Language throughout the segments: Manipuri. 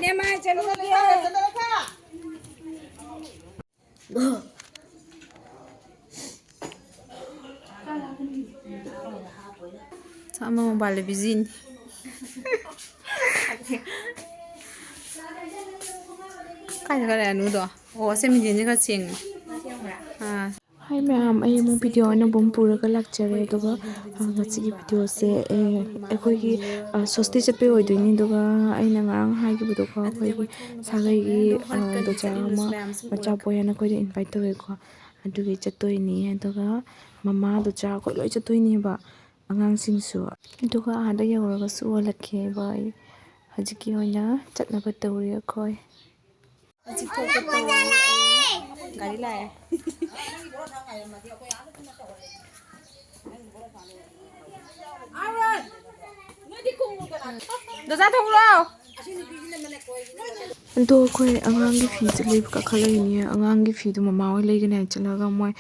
इनेमा चलूगे sama mobile bizin kai ka la nu do o se mi jin ka ching Hi ma'am, I am video na bom pura ka lecture aduga ngasi video se ekoi gi Sosti Chatlubei oidoini duga aina ngarang hai gi budo ko ekoi gi sagai gi doja ma macha boyana koi invite towe ko adugi chatoini aduga mama doja koi loi chatoini ba angang singsu aduga ada yauraga su walakhe ba hajiki hoina chatnaba tawri akoi hajik thok ko gari la hai doja thok lo ado koi angang gi fi je leib ka khalai ni angang gi fi du mama oi leigane chalaga moi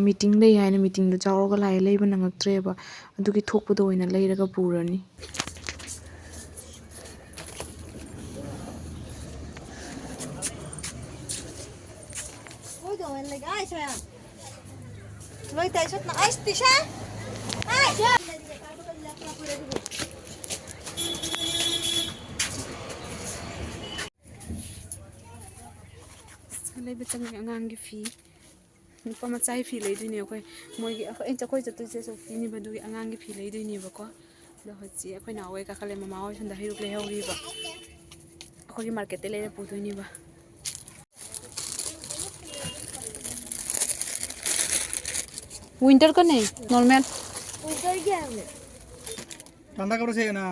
meeting lei haina meeting du chawroga lai leiba nangaktre ba adugi thokpudo oina leiraga purani lôi tay xuất nói tí sao lấy bên trong ngang cái phí có mà trái phí lấy đi nhiều coi mỗi cái anh cho coi cho tôi sẽ số phí như vậy đôi ngang cái phí lấy đi nhiều quá đó hết chị coi nào cái các cái mà máu chân đã hiểu lấy hao đi vậy coi cái market lấy ra phụ thôi như vậy winter का नहीं normal winter क्या है ठंडा कपड़े चाहिए ना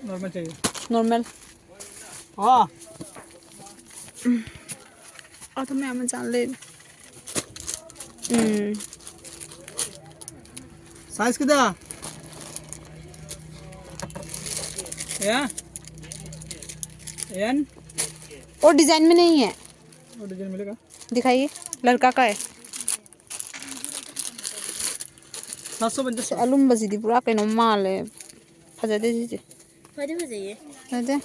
नॉर्मल चाहिए normal हाँ और तो मैं हमें जान ले साइज कितना या एन और डिजाइन में नहीं है और डिजाइन मिलेगा दिखाइए लड़का का है 750 अलुम्बसिदी पूरा कहीं माल है फजादे जी फटे फजाइए फजादे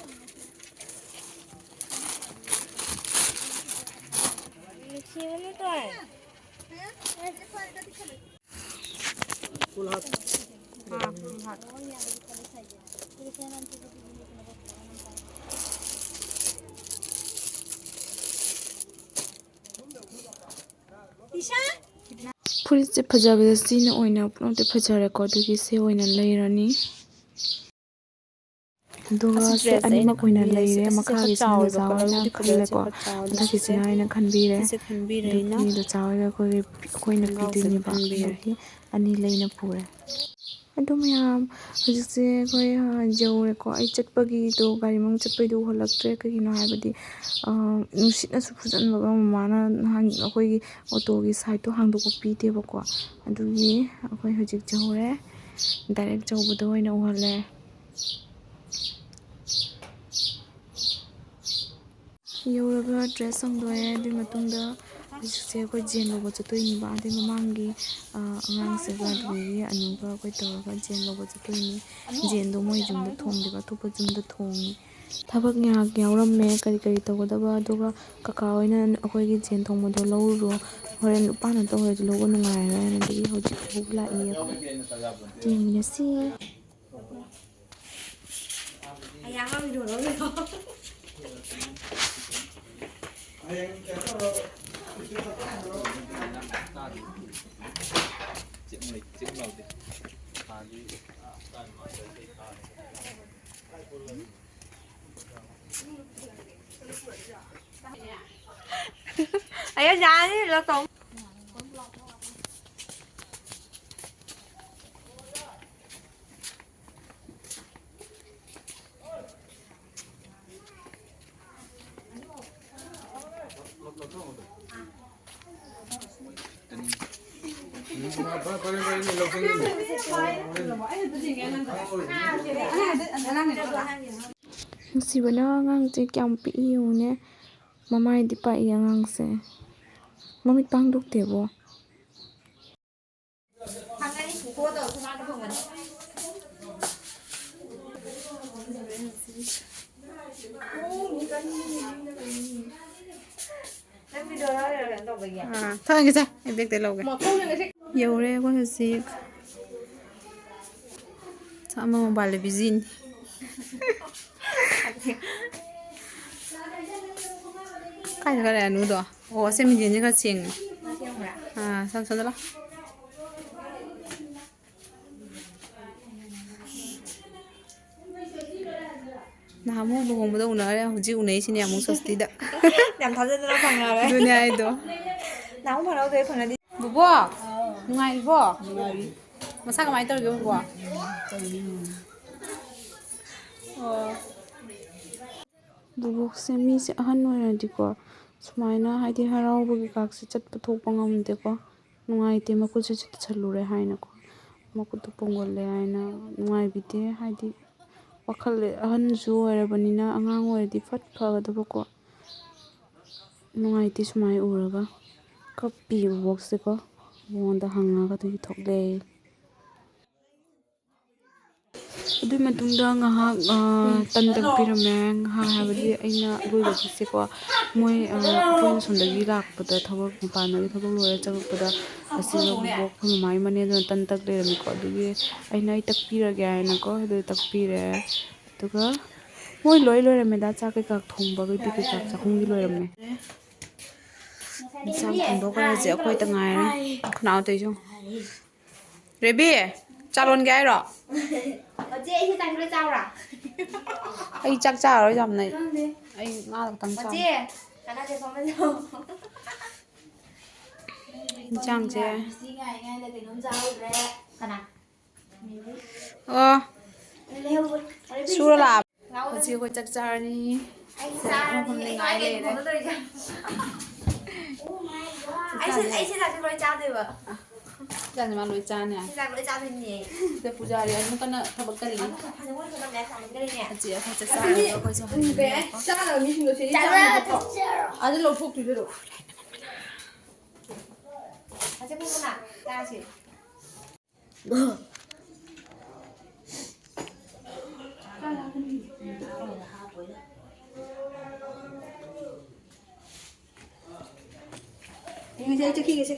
मिक्सी तो है फुल हाथ हाँ फुल हाथ Isha furitse phajabada sina oina pnote phajare ko dugi se oina leirani duga se anima koina leire makha gi sina zawana khalle ko adagi sina aina khanbire ni do chawa ko koina pidini ba ani leina pure adum yam hajise koi jawre ko ai chatpagi do gari mang chatpai du holaktre kagi no habadi nusitna su phujan baga mana han koi auto gi side to hang do ko pi de ba ko adugi koi hajik jawre direct jawbudo oina uhale yoraga dress sang doye di matungda se ko jen lobo chatoi ni ba de mamangi angang se ga dui anu ga ko toraga jen lobo chatoi ni jen do moi jum da thong de ba to pa jum da thong thabak nya gyawram me kari kari to da ba aduga kaka oina akoi gi jen thong mo do lawro horen pa na to ho lo go nungai ra na di hoji ko la i ko jen ni si aya ha video lo ấy ra đi là tổng Nungsibana angangse kyam pi yune mamai di pa angangse mamit pang duk tebo Thôi cái em biết tới lâu cái dầu đây có gì sao mà bà lại bị zin cái này là đó ồ xem mình nhìn cái chuyện à sao sao đó nào mua bông bông đâu nữa hông chịu nấy xin em mua Sosti đã làm thật ra nó bằng nào đấy dunia này đó nào không phải đâu thế phần này đi bố nungai bố mà sao cái máy tôi kêu bố ꯕꯨꯕꯣꯛꯁꯦ ꯃꯤꯁꯦ ꯑꯍꯟ ꯑꯣꯏꯔꯗꯤꯀꯣ ꯁꯨꯃꯥꯏꯅ ꯍꯥꯏꯗꯤ ꯍꯔꯥꯎꯕꯒꯤ ꯀꯥꯛꯁꯦ ꯆꯠꯄ ꯊꯣꯛꯄ ꯉꯝꯗꯦꯀꯣ ꯅꯨꯡꯉꯥꯏꯇꯦ ꯃꯈꯨꯠꯁꯦ ꯆꯤꯛꯁꯜꯂꯨꯔꯦ ꯍꯥꯏꯅꯀꯣ ꯃꯈꯨꯠꯇꯨ ꯄꯣꯝꯒꯜꯂꯦ ꯍꯥꯏꯅ ꯅꯨꯡꯉꯥꯏꯕꯤꯗꯦ ꯍꯥꯏꯗꯤ ꯋꯥꯈꯜ ꯑꯍꯟꯁꯨ ꯑꯣꯏꯔꯕꯅꯤꯅ ꯑꯉꯥꯡ ꯑꯣꯏꯔꯗꯤ ꯐꯠ ꯐꯒꯗꯕꯀꯣ ꯅꯨꯡꯉꯥꯏꯇꯦ ꯁꯨꯃꯥꯏꯅ ꯎꯔꯒ ꯀꯞꯄꯤ ꯕꯨꯕꯣꯛꯁꯦꯀꯣ ꯃꯉꯣꯟꯗ ꯍꯪꯉꯒ ꯑꯗꯨꯒꯤ ꯊꯣꯛꯂꯛꯑꯦ ꯑꯗꯨꯒꯤ ꯃꯇꯨꯡꯗ ꯉꯥꯏꯍꯥꯛ ꯇꯟ ꯇꯛꯄꯤꯔꯝꯃꯦ ꯉꯥꯏꯍꯥꯛ ꯍꯥꯏꯕꯗꯤ ꯑꯩꯅ ꯂꯣꯏꯕꯒꯤꯁꯦꯀꯣ ꯃꯣꯏ ꯑꯩꯈꯣꯏꯅ ꯁꯣꯝꯗꯒꯤ ꯂꯥꯛꯄꯗ ꯊꯕꯛ ꯃꯄꯥꯟꯗꯒꯤ ꯊꯕꯛ ꯂꯣꯏꯔ ꯆꯪꯉꯛꯄꯗ ꯑꯁꯤꯗ ꯕꯨꯕꯣꯛ ꯑꯩꯈꯣꯏ ꯃꯃꯥꯒꯤ ꯃꯅꯦꯗꯨꯅ ꯇꯟ ꯇꯛ ꯂꯩꯔꯝꯃꯤꯀꯣ ꯑꯗꯨꯒꯤ ꯑꯩ ꯇꯛꯄꯤꯔꯒꯦ ꯍꯥꯏꯅꯀꯣ ꯑꯗꯨ ꯇꯛꯄꯤꯔꯦ ꯑꯗꯨꯒ ꯃꯣꯏ ꯂꯣꯏꯔꯝꯃꯦꯗ ꯆꯥꯛ ꯀꯩꯀꯥ ꯊꯣꯡꯕꯒꯤꯗꯤ ꯀꯩꯀꯥ ꯆꯥꯛꯈꯨꯝꯒꯤ ꯂꯣꯏꯔꯝꯃꯦ ꯆꯥꯛ ꯊꯣꯡꯗꯣꯛꯈ꯭ꯔꯁꯦ ꯑꯩꯈꯣꯏꯇ ꯉꯥꯏꯔꯦ ꯈꯅꯥꯎ ꯇꯧꯏꯁꯨ ꯔꯦꯕꯤ ꯆꯥ ꯂꯣꯟꯒꯦ ꯍꯥꯏꯔꯣ 어제 이제 당근 짜오라 ꯑꯩ ꯆꯥꯛ ꯆꯥꯔꯔꯣꯏ ꯌꯥꯝꯅ ꯑꯩ ꯉꯥ ꯈꯛꯇꯪ ꯆꯥ 어제 하나 돼 보면서 ꯏꯟꯁꯥꯡꯁꯦ 시간에 그놈 짜오래 하나 ꯑꯣ 레오 ꯁꯨꯔ ꯂꯥꯛꯑꯕ ꯍꯧꯖꯤꯛ ꯑꯩꯈꯣꯏ ꯆꯥꯛ ꯆꯥꯔꯅꯤ ꯃꯐꯝꯗ ꯉꯥꯏ ꯂꯩꯔꯦ ꯑꯩꯁꯦ ꯆꯥꯛꯁꯦ ꯂꯣꯏ ꯆꯥꯗꯣꯏꯕ ꯆꯥꯛꯁꯦ ꯃꯥ ꯂꯣꯏ ꯆꯥꯅꯤ ꯆꯥꯛ ꯂꯣꯏ ꯆꯥꯗꯣꯏꯅꯦ ꯁꯤꯗ ꯄꯨꯖꯥꯔꯤ ꯑꯃꯨꯛ ꯀꯟꯅ ꯊꯕꯛ ꯀꯜꯂꯤ ꯐꯖꯅ ꯊꯕꯛ ꯆꯥꯃꯟꯈ꯭ꯔꯦꯅꯦ ꯍꯧꯖꯤꯛ ꯑꯩꯈꯣꯏ ꯆꯥꯛ ꯆꯥꯔꯒ ꯑꯩꯈꯣꯏꯁꯨ ꯍꯟꯕꯤꯔꯦꯀꯣ 짜라 미신도 제 아들 로폭 뒤로 어제 보구나 짜시 이제 찍히겠지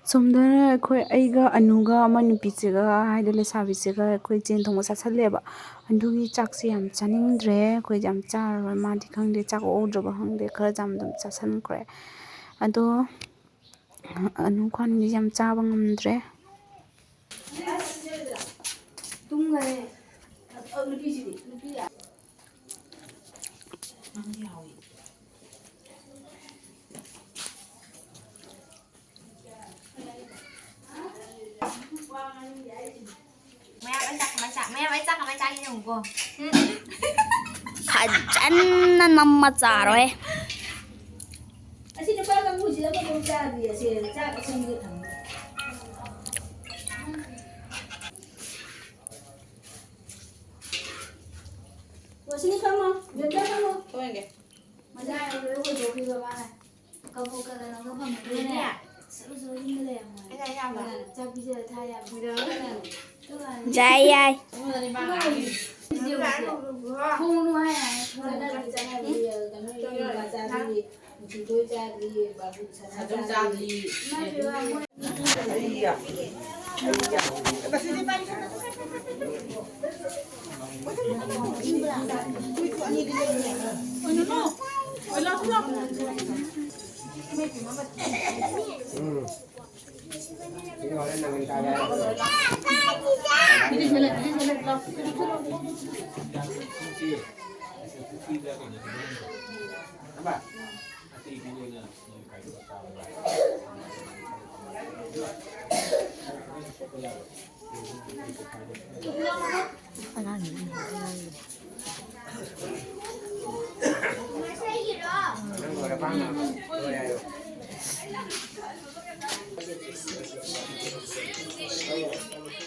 ꯁꯣꯝꯗꯅ ꯑꯩꯒ ꯑꯅꯨꯒ ꯑꯃ ꯅꯨꯄꯤꯁꯤꯒ ꯍꯥꯏꯗꯤ ꯂꯩꯁꯥꯕꯤꯁꯤꯒ ꯑꯩꯈꯣꯏ ꯆꯦꯟ ꯊꯣꯡꯕ ꯆꯥꯁꯜꯂꯦꯕ ꯑꯗꯨꯒꯤ ꯆꯥꯛꯁꯦ ꯌꯥꯝ ꯆꯥꯅꯤꯡꯗ꯭ꯔꯦ ꯑꯩꯈꯣꯏ ꯌꯥꯝ ꯆꯥꯔꯔꯣꯏ ꯃꯥꯗꯤ ꯈꯪꯗꯦ ꯆꯥꯛ ꯑꯣꯛꯗ꯭ꯔꯕ ꯈꯪꯗꯦ ꯈꯔ ꯑꯗꯨꯝ ꯆꯥꯁꯟꯈ꯭ꯔꯦ ꯑꯗꯣ ꯑꯅꯨ ꯈ꯭ꯋꯥꯟꯗꯤ ꯌꯥꯝ ꯆꯥꯕ ꯉꯝꯗ꯭ꯔꯦ 뚱가에 누피지리 누피야 mẹ mấy chắc gì không cô Fazana namazaro 아시는 빨간 무지가 뭐 짜리야 제 짜가 생겼다 Sini kamu, jangan kamu. Thôi anh kìa Mà ra rồi rồi rồi rồi ba này. Câu câu cái nó có phần cái này. Sữa sữa như thế này. cái này nhau là Cho bây giờ thay à bây giờ là tức là Jai Chúng ta đi ba ngày không nuôi hay à. Thôi là ra này bây giờ cái này là ra đi. Chúng tôi ra đi và phụ sản Chúng ta thì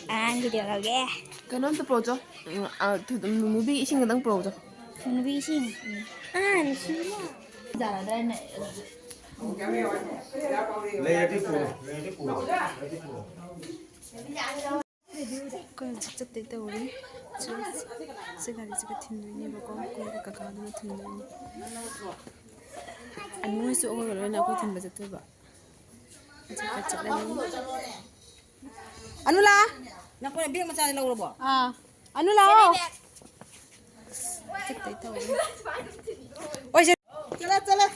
Ăn thì được rồi ghê. Cái nón tôi pro cho. Thử muốn bị sinh người đang pro cho. Nó vi sinh. À, nó xíu mà. giờ ở đây này Lấy cái củ, lấy cái củ. 그 직접 데이터 우리 세가리지가 틴도니 보고 그거 가가는 틴도니 안 모이수 오거를 하고 틴 맞아 또 봐. Anula Nak kau biar macam lau robo. Anula Cek tahu Oi Chala chala.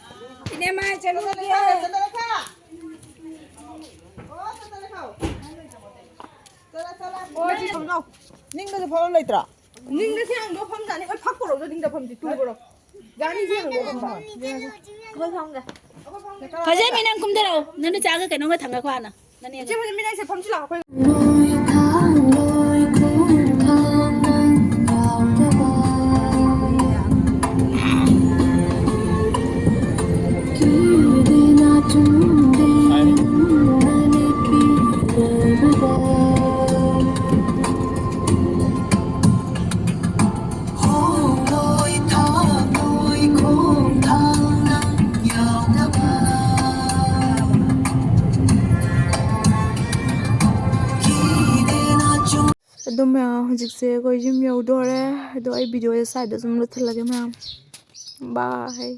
Ini mah chala dia. Chala kha. Oh chala kha. Chala chala. Oh ji phom đâu. Ning da phom lai tra. Ning da siang do phom jani. Oi phak ko ro ning da phom ji tu ko ro. Gani ji ro phom ba. Thôi không kìa. 거제 미남 꿈대로 너는 작은 게 너가 당가 과나. 너는 Chứ mình đang sẽ phom chỉ là phải. ꯑꯗꯣ ꯃꯌꯥꯝ ꯍꯧꯖꯤꯛꯁꯦ ꯑꯩꯈꯣꯏ ꯌꯨꯝ ꯌꯧꯗꯣꯔꯦ ꯑꯗꯣ ꯑꯩ ꯚꯤꯗꯤꯑꯣꯁꯦ ꯁꯥꯏꯗ ꯁꯨꯝ ꯂꯣꯏꯁꯤꯜꯂꯒꯦ ꯃꯌꯥꯝ ꯕꯥꯏ